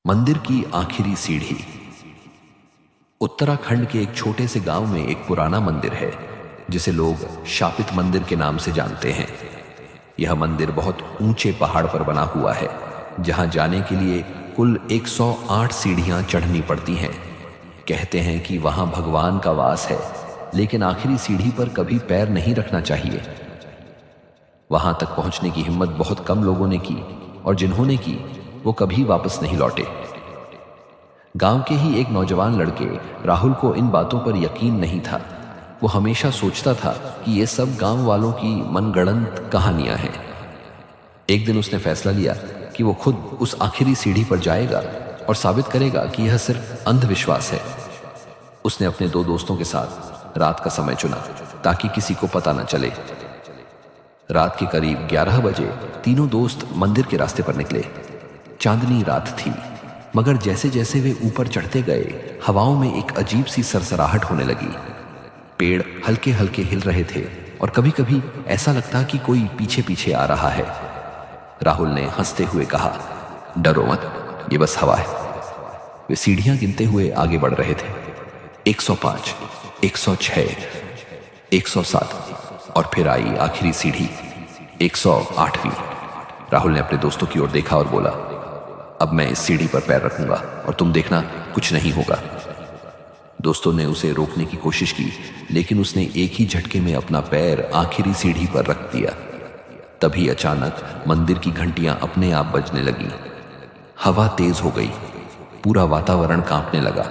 मंदिर की आखिरी सीढ़ी। उत्तराखंड के एक छोटे से गांव में एक पुराना मंदिर है जिसे लोग शापित मंदिर के नाम से जानते हैं। यह मंदिर बहुत ऊंचे पहाड़ पर बना हुआ है जहां जाने के लिए कुल 108 सीढ़ियां चढ़नी पड़ती हैं। कहते हैं कि वहां भगवान का वास है, लेकिन आखिरी सीढ़ी पर कभी पैर नहीं रखना चाहिए। वहां तक पहुंचने की हिम्मत बहुत कम लोगों ने की और जिन्होंने की वो कभी वापस नहीं लौटे। गांव के ही एक नौजवान लड़के राहुल को इन बातों पर यकीन नहीं था। वो हमेशा सोचता था कि ये सब गांव वालों की मनगढ़ंत कहानियां हैं। एक दिन उसने फैसला लिया कि वो खुद उस आखिरी सीढ़ी पर जाएगा और साबित करेगा कि यह सिर्फ अंधविश्वास है। उसने अपने 2 दोस्तों के साथ रात का समय चुना ताकि किसी को पता न चले। रात के करीब 11 बजे तीनों दोस्त मंदिर के रास्ते पर निकले। चांदनी रात थी, मगर जैसे जैसे वे ऊपर चढ़ते गए हवाओं में एक अजीब सी सरसराहट होने लगी। पेड़ हल्के हल्के हिल रहे थे और कभी कभी ऐसा लगता कि कोई पीछे पीछे आ रहा है। राहुल ने हंसते हुए कहा, डरो मत, ये बस हवा है। वे सीढ़ियां गिनते हुए आगे बढ़ रहे थे। 105, 106, 107 और फिर आई आखिरी सीढ़ी 108वीं। राहुल ने अपने दोस्तों की ओर देखा और बोला, अब मैं इस सीढ़ी पर पैर रखूंगा और तुम देखना कुछ नहीं होगा। दोस्तों ने उसे रोकने की कोशिश की, लेकिन उसने एक ही झटके में अपना पैर आखिरी सीढ़ी पर रख दिया। तभी अचानक मंदिर की घंटियां अपने आप बजने लगीं। हवा तेज हो गई, पूरा वातावरण कांपने लगा।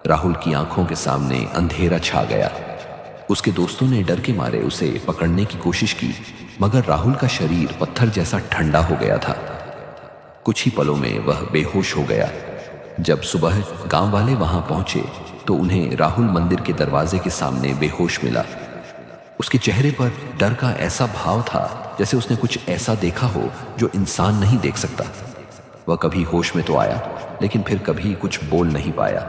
राहुल की आंखों के सामने अंधेरा छा गया। उसके दोस्तों ने डर के मारे उसे पकड़ने की कोशिश की, मगर राहुल का शरीर पत्थर जैसा ठंडा हो गया था। कुछ ही पलों में वह बेहोश हो गया। जब सुबह गांव वाले वहां पहुंचे तो उन्हें राहुल मंदिर के दरवाजे के सामने बेहोश मिला। उसके चेहरे पर डर का ऐसा भाव था जैसे उसने कुछ ऐसा देखा हो जो इंसान नहीं देख सकता। वह कभी होश में तो आया, लेकिन फिर कभी कुछ बोल नहीं पाया।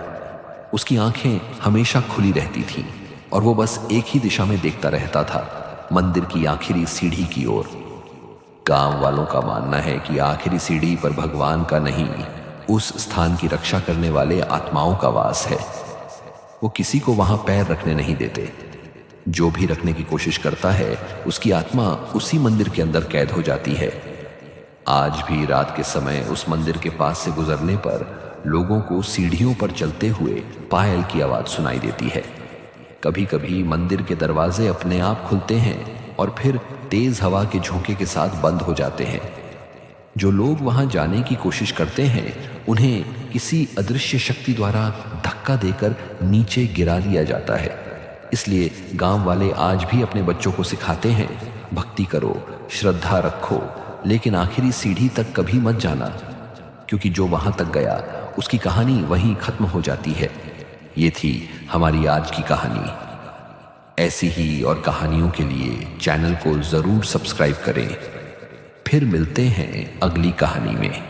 उसकी आंखें हमेशा खुली रहती थीं और वो बस एक ही दिशा में देखता रहता था, मंदिर की आखिरी सीढ़ी की ओर। गांव वालों का मानना है कि आखिरी सीढ़ी पर भगवान का नहीं, उस स्थान की रक्षा करने वाले आत्माओं का वास है। वो किसी को वहां पैर रखने नहीं देते। जो भी रखने की कोशिश करता है उसकी आत्मा उसी मंदिर के अंदर कैद हो जाती है। आज भी रात के समय उस मंदिर के पास से गुजरने पर लोगों को सीढ़ियों पर चलते हुए पायल की आवाज सुनाई देती है। कभी कभी मंदिर के दरवाजे अपने आप खुलते हैं और फिर तेज हवा के झोंके के साथ बंद हो जाते हैं। जो लोग वहां जाने की कोशिश करते हैं उन्हें किसी अदृश्य शक्ति द्वारा धक्का देकर नीचे गिरा लिया जाता है। इसलिए गांव वाले आज भी अपने बच्चों को सिखाते हैं, भक्ति करो, श्रद्धा रखो, लेकिन आखिरी सीढ़ी तक कभी मत जाना, क्योंकि जो वहां तक गया उसकी कहानी वहीं खत्म हो जाती है। ये थी हमारी आज की कहानी। ऐसी ही और कहानियों के लिए चैनल को जरूर सब्सक्राइब करें। फिर मिलते हैं अगली कहानी में।